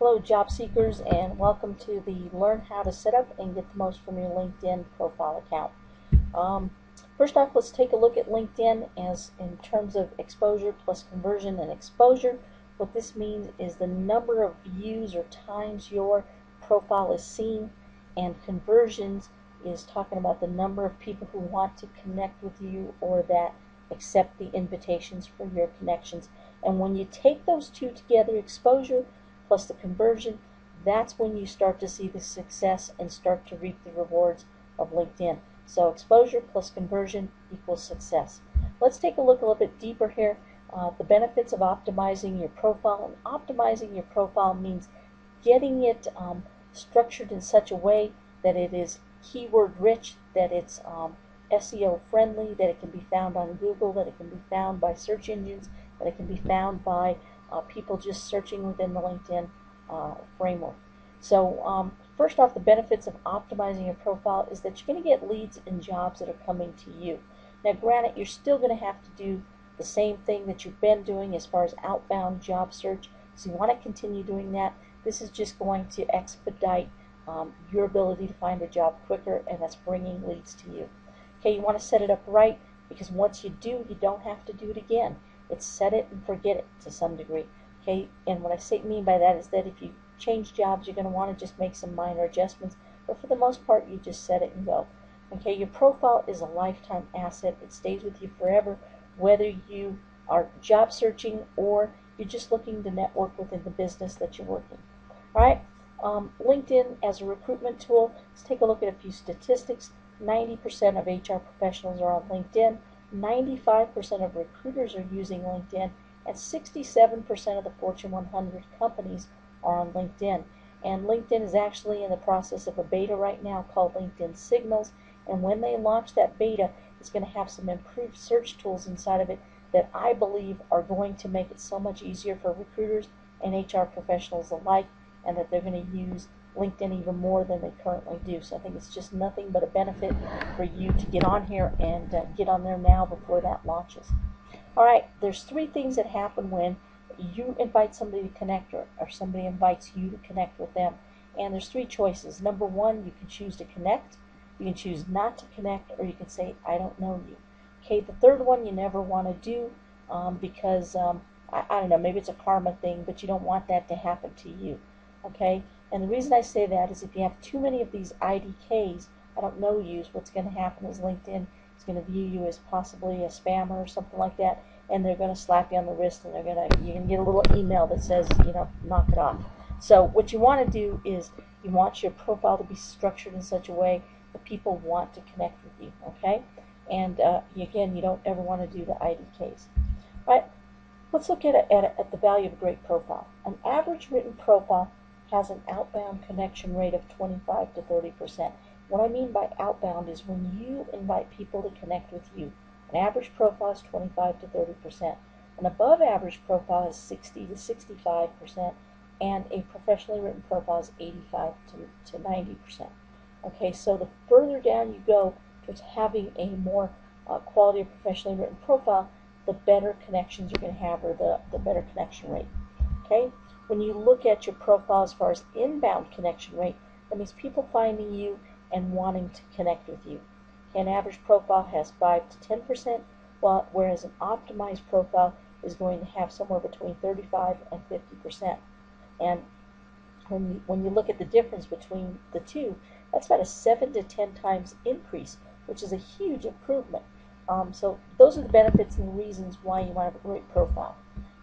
Hello, job seekers, and welcome to the Learn How to Set Up and Get the Most from Your LinkedIn profile account. First off, let's take a look at LinkedIn as in terms of exposure plus conversion and exposure. What this means is the number of views or times your profile is seen, and conversions is talking about the number of people who want to connect with you or that accept the invitations for your connections. And when you take those two together, exposure plus the conversion, that's when you start to see the success and start to reap the rewards of LinkedIn. So exposure plus conversion equals success. Let's take a look a little bit deeper here. The benefits of optimizing your profile. And optimizing your profile means getting it structured in such a way that it is keyword rich, that it's SEO friendly, that it can be found on Google, that it can be found by search engines, that it can be found by people just searching within the LinkedIn framework. So first off, the benefits of optimizing your profile is that you're going to get leads and jobs that are coming to you. Now granted, you're still going to have to do the same thing that you've been doing as far as outbound job search. So you want to continue doing that. This is just going to expedite your ability to find a job quicker, and that's bringing leads to you. Okay, you want to set it up right, because once you do, you don't have to do it again. It's set it and forget it to some degree. Okay, and what I mean by that is that if you change jobs, you're going to want to just make some minor adjustments, but for the most part, you just set it and go. Okay, your profile is a lifetime asset. It stays with you forever, whether you are job searching or you're just looking to network within the business that you're working. All right, LinkedIn as a recruitment tool. Let's take a look at a few statistics. 90% of HR professionals are on LinkedIn. 95% of recruiters are using LinkedIn, and 67% of the Fortune 100 companies are on LinkedIn. And LinkedIn is actually in the process of a beta right now called LinkedIn Signals, and when they launch that beta, it's going to have some improved search tools inside of it that I believe are going to make it so much easier for recruiters and HR professionals alike, and that they're going to use LinkedIn even more than they currently do. So I think it's just nothing but a benefit for you to get on here and get on there now before that launches. All right, there's three things that happen when you invite somebody to connect, or somebody invites you to connect with them. And there's three choices. Number one, you can choose to connect, you can choose not to connect, or you can say, I don't know you. Okay, the third one you never want to do because, I don't know, maybe it's a karma thing, but you don't want that to happen to you. Okay, and the reason I say that is if you have too many of these IDKs, I don't know yous, what's going to happen is LinkedIn is going to view you as possibly a spammer or something like that, and they're going to slap you on the wrist, and you're going to get a little email that says, knock it off. So what you want to do is you want your profile to be structured in such a way that people want to connect with you. Okay, and again, you don't ever want to do the IDKs. All right, let's look at the value of a great profile. An average written profile has an outbound connection rate of 25 to 30%. What I mean by outbound is when you invite people to connect with you. An average profile is 25 to 30%. An above average profile is 60 to 65%, and a professionally written profile is 85 to 90%. Okay, so the further down you go towards having a more quality of professionally written profile, the better connections you're going to have, or the better connection rate. Okay, when you look at your profile as far as inbound connection rate, that means people finding you and wanting to connect with you. Okay, an average profile has 5 to 10%, whereas an optimized profile is going to have somewhere between 35 and 50%. And when you look at the difference between the two, that's about a 7 to 10 times increase, which is a huge improvement. So those are the benefits and the reasons why you want to have a great profile.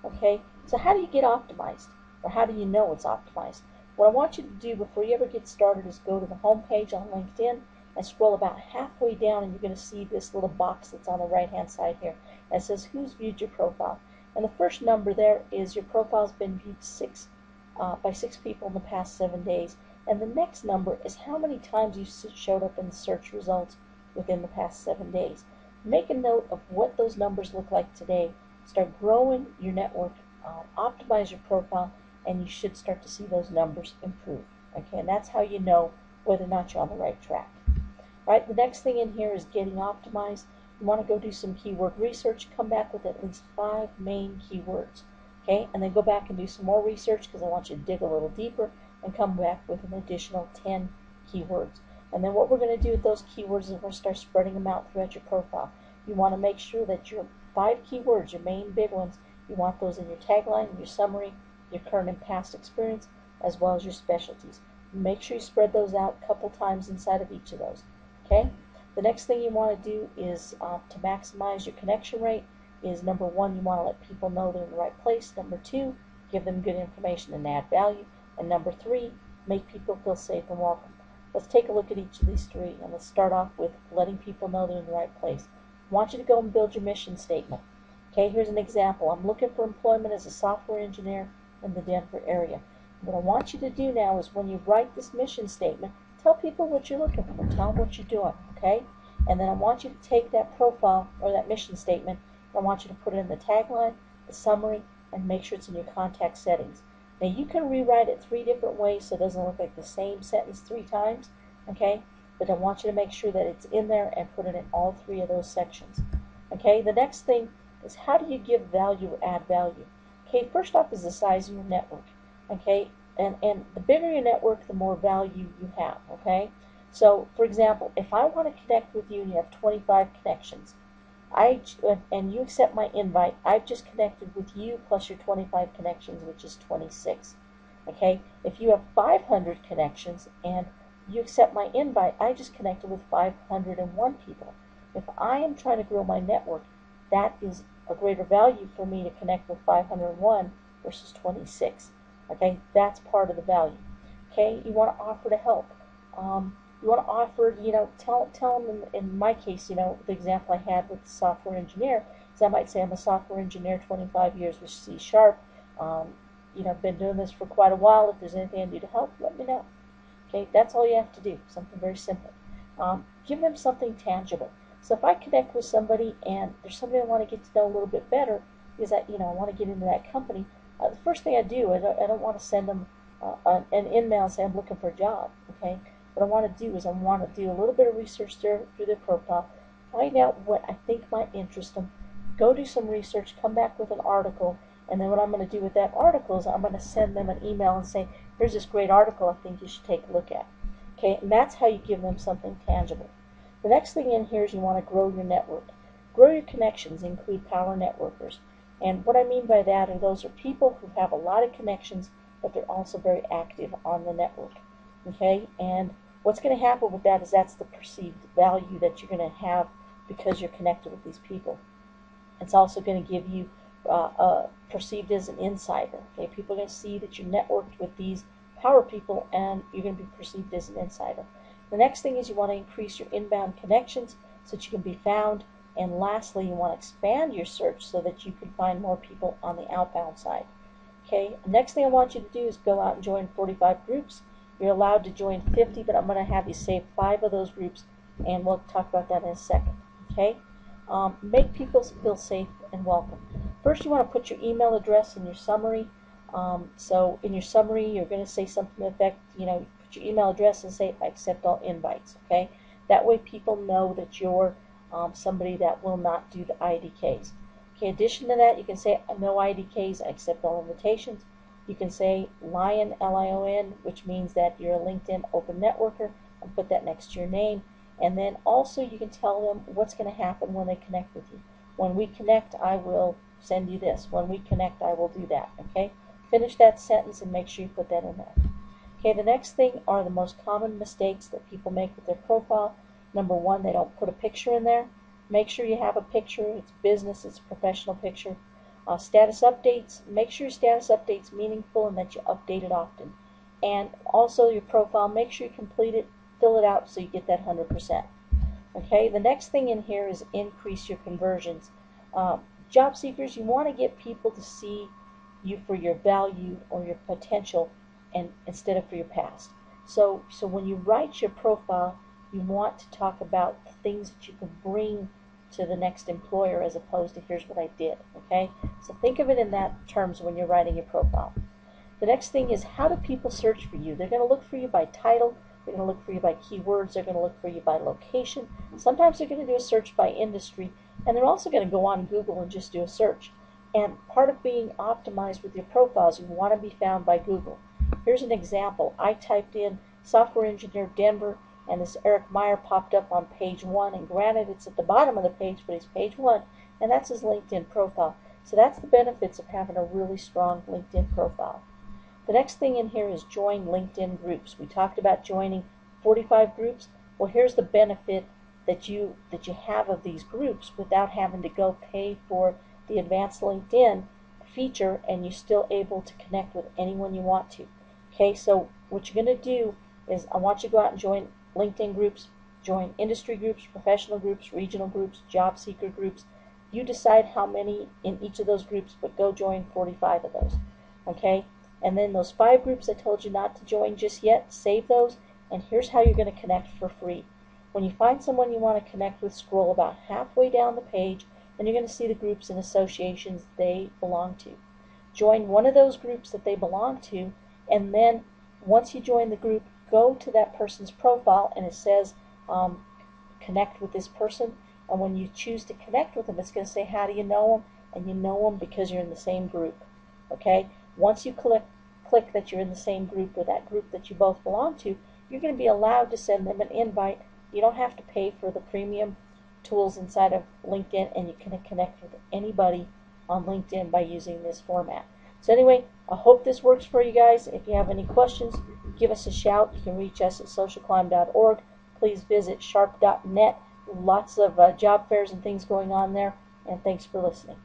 Okay, so how do you get optimized, or how do you know it's optimized? What I want you to do before you ever get started is go to the home page on LinkedIn and scroll about halfway down, and you're going to see this little box that's on the right hand side here that says who's viewed your profile. And the first number there is your profile's been viewed by 6 people in the past 7 days. And the next number is how many times you showed up in the search results within the past 7 days. Make a note of what those numbers look like today. Start growing your network, optimize your profile, and you should start to see those numbers improve. Okay, and that's how you know whether or not you're on the right track. All right, the next thing in here is getting optimized. You want to go do some keyword research. Come back with at least 5 main keywords. Okay, and then go back and do some more research because I want you to dig a little deeper and come back with an additional 10 keywords. And then what we're going to do with those keywords is we're going to start spreading them out throughout your profile. You want to make sure that your 5 keywords, your main big ones, you want those in your tagline, your summary, your current and past experience, as well as your specialties. Make sure you spread those out a couple times inside of each of those. Okay? The next thing you want to do is to maximize your connection rate is number 1, you want to let people know they're in the right place. Number 2, give them good information and add value. And number 3, make people feel safe and welcome. Let's take a look at each of these 3, and let's start off with letting people know they're in the right place. I want you to go and build your mission statement. Okay, here's an example. I'm looking for employment as a software engineer in the Denver area. What I want you to do now is when you write this mission statement, tell people what you're looking for. Tell them what you're doing, okay? And then I want you to take that profile or that mission statement, and I want you to put it in the tagline, the summary, and make sure it's in your contact settings. Now you can rewrite it 3 different ways so it doesn't look like the same sentence 3 times, okay? But I want you to make sure that it's in there and put it in all 3 of those sections. Okay, the next thing is how do you give value or add value? Okay, first off is the size of your network. Okay, and the bigger your network, the more value you have. Okay, so for example, if I want to connect with you and you have 25 connections, and you accept my invite, I've just connected with you plus your 25 connections, which is 26. Okay, if you have 500 connections and you accept my invite, I just connected with 501 people. If I am trying to grow my network, that is a greater value for me to connect with 501 versus 26. Okay, that's part of the value. Okay, you want to offer to help. You want to offer, tell them in my case, the example I had with the software engineer, is I might say I'm a software engineer, 25 years with C#. I've been doing this for quite a while. If there's anything I need to help, let me know. Okay, that's all you have to do, something very simple. Give them something tangible. So if I connect with somebody and there's somebody I want to get to know a little bit better, because I want to get into that company, the first thing I do, I don't want to send them an email and say I'm looking for a job. Okay, what I want to do is I want to do a little bit of research through their profile, find out what I think might interest them, go do some research, come back with an article, and then what I'm going to do with that article is I'm going to send them an email and say, here's this great article I think you should take a look at. Okay, and that's how you give them something tangible. The next thing in here is you want to grow your network. Grow your connections, include power networkers. And what I mean by that are those are people who have a lot of connections, but they're also very active on the network. Okay, and what's going to happen with that is that's the perceived value that you're going to have because you're connected with these people. It's also going to give you perceived as an insider. Okay, people are going to see that you're networked with these power people, and you're going to be perceived as an insider. The next thing is you want to increase your inbound connections so that you can be found. And lastly, you want to expand your search so that you can find more people on the outbound side. Okay, the next thing I want you to do is go out and join 45 groups. You're allowed to join 50, but I'm going to have you save 5 of those groups, and we'll talk about that in a second. Okay, make people feel safe and welcome. First, you want to put your email address in your summary. So in your summary, you're going to say something to the effect, put your email address and say, I accept all invites. Okay, that way people know that you're somebody that will not do the IDKs. Okay, in addition to that, you can say no IDKs, I accept all invitations. You can say LION, L-I-O-N, which means that you're a LinkedIn open networker, and put that next to your name. And then also you can tell them what's going to happen when they connect with you. When we connect, I will send you this. When we connect, I will do that. Okay, finish that sentence and make sure you put that in there. Okay, the next thing are the most common mistakes that people make with their profile. Number 1, they don't put a picture in there. Make sure you have a picture. It's business, it's a professional picture. Status updates. Make sure your status update's meaningful and that you update it often. And also your profile, make sure you complete it, fill it out so you get that 100%. Okay, the next thing in here is increase your conversions. Job seekers, you want to get people to see you for your value or your potential and instead of for your past. So when you write your profile, you want to talk about the things that you can bring to the next employer as opposed to here's what I did. Okay, so think of it in that terms when you're writing your profile. The next thing is how do people search for you? They're going to look for you by title, they're going to look for you by keywords, they're going to look for you by location. Sometimes they're going to do a search by industry, and they're also going to go on Google and just do a search. And part of being optimized with your profiles, you want to be found by Google. Here's an example. I typed in software engineer Denver, and this Eric Meyer popped up on page 1, and granted it's at the bottom of the page, but it's page 1, and that's his LinkedIn profile. So that's the benefits of having a really strong LinkedIn profile. The next thing in here is join LinkedIn groups. We talked about joining 45 groups. Well, here's the benefit that you have of these groups without having to go pay for the advanced LinkedIn feature, and you're still able to connect with anyone you want to. Okay, so what you're going to do is I want you to go out and join LinkedIn groups, join industry groups, professional groups, regional groups, job seeker groups. You decide how many in each of those groups, but go join 45 of those. Okay, and then those 5 groups I told you not to join just yet, save those, and here's how you're going to connect for free. When you find someone you want to connect with, scroll about halfway down the page, and you're going to see the groups and associations they belong to. Join one of those groups that they belong to, and then once you join the group, go to that person's profile, and it says connect with this person. And when you choose to connect with them, it's going to say, how do you know them? And you know them because you're in the same group. Okay? Once you click that you're in the same group with that group that you both belong to, you're going to be allowed to send them an invite. You don't have to pay for the premium tools inside of LinkedIn, and you can connect with anybody on LinkedIn by using this format. So anyway, I hope this works for you guys. If you have any questions, give us a shout. You can reach us at socialclimb.org. Please visit sharp.net. Lots of job fairs and things going on there, and thanks for listening.